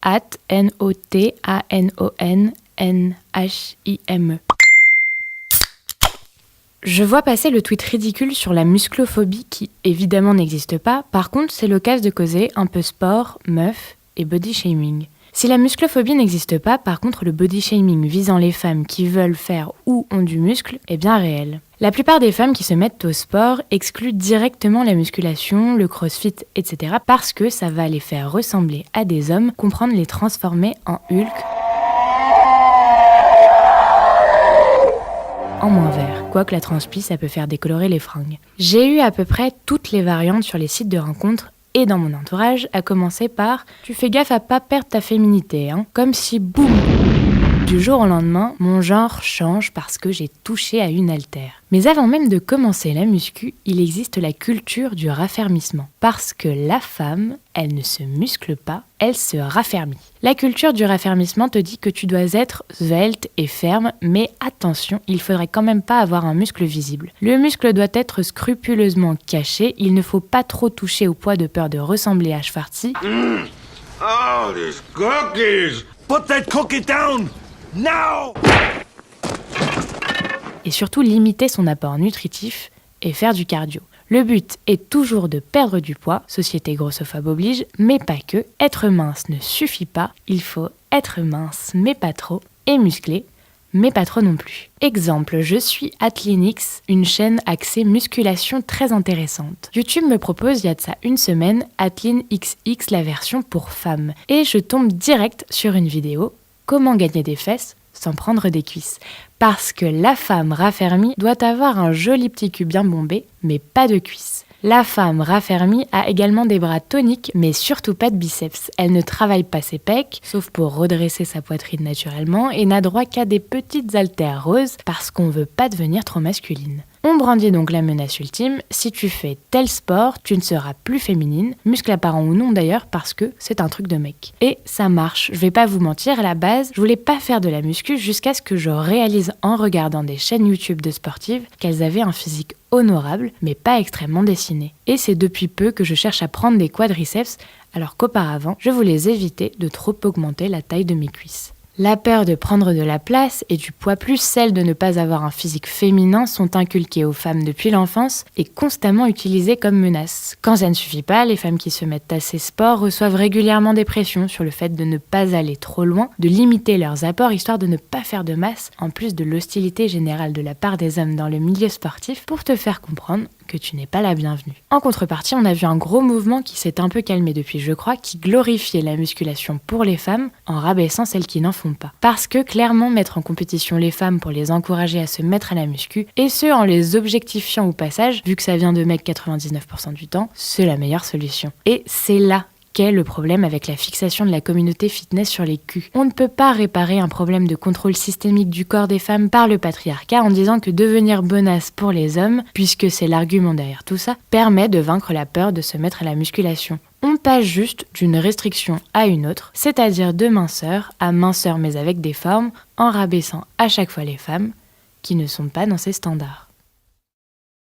@NOTANONNHIME. Je vois passer le tweet ridicule sur la musclophobie qui, évidemment, n'existe pas. Par contre, c'est l'occasion de causer un peu sport, meuf et body shaming. Si la musclophobie n'existe pas, par contre, le body shaming visant les femmes qui veulent faire ou ont du muscle est bien réel. La plupart des femmes qui se mettent au sport excluent directement la musculation, le crossfit, etc. parce que ça va les faire ressembler à des hommes, comprendre les transformer en Hulk, en moins vert. Quoique la transpi, ça peut faire décolorer les fringues. J'ai eu à peu près toutes les variantes sur les sites de rencontres et dans mon entourage, à commencer par « tu fais gaffe à pas perdre ta féminité, hein ». Comme si, boum, du jour au lendemain, mon genre change parce que j'ai touché à une haltère. Mais avant même de commencer la muscu, il existe la culture du raffermissement. Parce que la femme, elle ne se muscle pas, elle se raffermit. La culture du raffermissement te dit que tu dois être svelte et ferme, mais attention, il faudrait quand même pas avoir un muscle visible. Le muscle doit être scrupuleusement caché, il ne faut pas trop toucher au poids de peur de ressembler à Schwarzy. Oh, these cookies! Put that cookie down! Now! Et surtout limiter son apport nutritif et faire du cardio. Le but est toujours de perdre du poids, société grossophobe oblige, mais pas que. Être mince ne suffit pas, il faut être mince mais pas trop, et musclé, mais pas trop non plus. Exemple, je suis Athlinix, une chaîne axée musculation très intéressante. YouTube me propose il y a de ça une semaine AthlinXX, la version pour femmes. Et je tombe direct sur une vidéo, comment gagner des fesses sans prendre des cuisses. Parce que la femme raffermie doit avoir un joli petit cul bien bombé, mais pas de cuisses. La femme raffermie a également des bras toniques, mais surtout pas de biceps. Elle ne travaille pas ses pecs, sauf pour redresser sa poitrine naturellement, et n'a droit qu'à des petites haltères roses, parce qu'on veut pas devenir trop masculine. On brandit donc la menace ultime, si tu fais tel sport, tu ne seras plus féminine, muscle apparent ou non d'ailleurs, parce que c'est un truc de mec. Et ça marche, je vais pas vous mentir, à la base, je voulais pas faire de la muscu jusqu'à ce que je réalise en regardant des chaînes YouTube de sportives qu'elles avaient un physique honorable, mais pas extrêmement dessiné. Et c'est depuis peu que je cherche à prendre des quadriceps, alors qu'auparavant, je voulais éviter de trop augmenter la taille de mes cuisses. La peur de prendre de la place et du poids plus celle de ne pas avoir un physique féminin sont inculquées aux femmes depuis l'enfance et constamment utilisées comme menace. Quand ça ne suffit pas, les femmes qui se mettent à ces sports reçoivent régulièrement des pressions sur le fait de ne pas aller trop loin, de limiter leurs apports histoire de ne pas faire de masse, en plus de l'hostilité générale de la part des hommes dans le milieu sportif pour te faire comprendre que tu n'es pas la bienvenue. En contrepartie, on a vu un gros mouvement qui s'est un peu calmé depuis, je crois, qui glorifiait la musculation pour les femmes en rabaissant celles qui n'en font pas. Parce que clairement, mettre en compétition les femmes pour les encourager à se mettre à la muscu, et ce en les objectifiant au passage, vu que ça vient de mecs 99% du temps, c'est la meilleure solution. Et c'est là qu'est le problème avec la fixation de la communauté fitness sur les culs. On ne peut pas réparer un problème de contrôle systémique du corps des femmes par le patriarcat en disant que devenir bonasse pour les hommes, puisque c'est l'argument derrière tout ça, permet de vaincre la peur de se mettre à la musculation. On passe juste d'une restriction à une autre, c'est-à-dire de minceur à minceur mais avec des formes, en rabaissant à chaque fois les femmes qui ne sont pas dans ces standards.